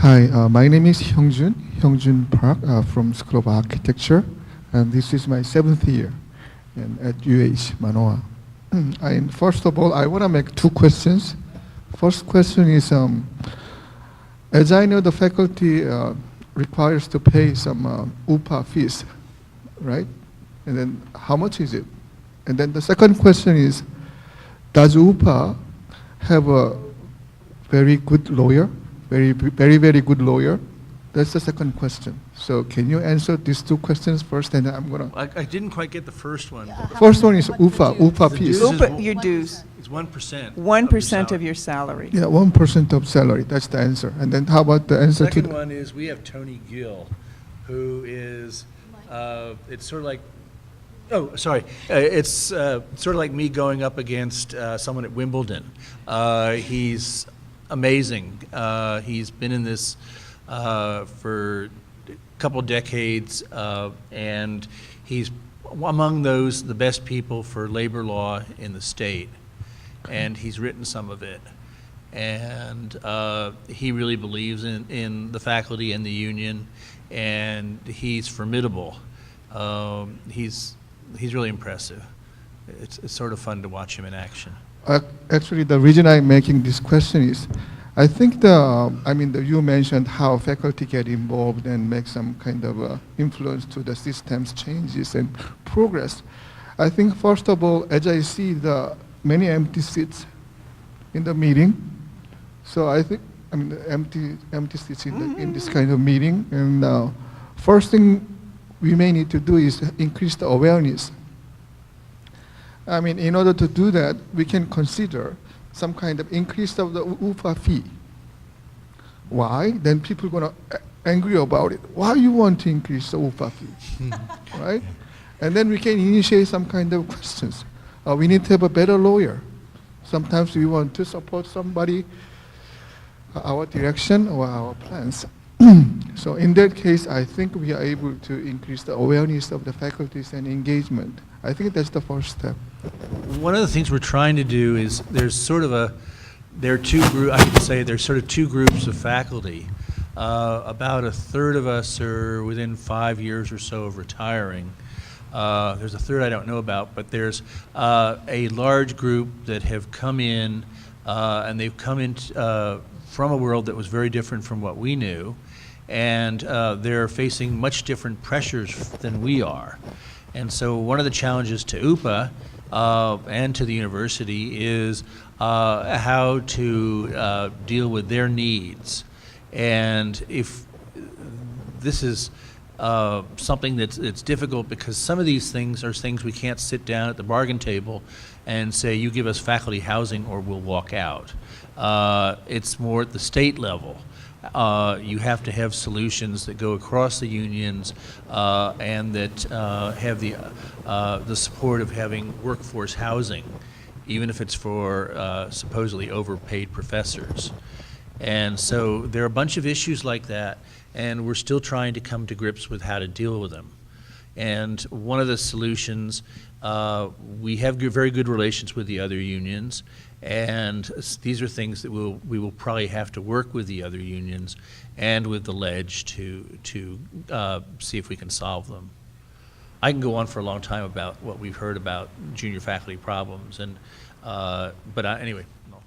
Hi, my name is Hyungjun Park from School of Architecture, and this is my 7th year at UH Manoa. And first of all, I want to make two questions. First question is, as I know, the faculty requires to pay some UPA fees, right? And then how much is it? And then the second question is, does UPA have a very good lawyer? Very good lawyer? That's the second question. So can you answer these two questions first, and then I'm gonna. I didn't quite get the first one. The first one is UPA fees. dues? UPA, your dues, It's 1%. 1% of your salary. Yeah, 1% of salary. That's the answer. And then how about the answer to Second the, one is, we have Tony Gill, who is, it's sort of like, it's sort of like me going up against someone at Wimbledon. He's amazing. He's been in this for a couple decades, and he's among the best people for labor law in the state. And he's written some of it. And he really believes in the faculty and the union, and he's formidable. He's really impressive. It's sort of fun to watch him in action. actually, the reason I'm making this question is, I think you mentioned how faculty get involved and make some kind of influence to the system's changes and progress. I think, first of all, as I see the many empty seats in the meeting, so I think, the empty seats in this kind of meeting, and first thing we may need to do is increase the awareness. In order to do that, we can consider some kind of increase of the UPA fee. Why? Then people are going to angry about it. Why you want to increase the UPA fee, right? And then we can initiate some kind of questions. We need to have a better lawyer. Sometimes we want to support somebody, our direction or our plans. So in that case, I think we are able to increase the awareness of the faculties and engagement. I think that's the first step. One of the things we're trying to do is, there's sort of there's sort of two groups of faculty. About a third of us are within 5 years or so of retiring. There's a third I don't know about, but there's a large group that have come in, and they've come in from a world that was very different from what we knew, and they're facing much different pressures than we are. And so one of the challenges to UPA and to the university is how to deal with their needs. And if this is something that's difficult, because some of these things are things we can't sit down at the bargain table and say, you give us faculty housing or we'll walk out. It's more at the state level. You have to have solutions that go across the unions and that have the support of having workforce housing, even if it's for supposedly overpaid professors. And so there are a bunch of issues like that, and we're still trying to come to grips with how to deal with them. And one of the solutions, we have very good relations with the other unions, and these are things that we will probably have to work with the other unions and with the ledge to see if we can solve them. I can go on for a long time about what we've heard about junior faculty problems, and anyway. No.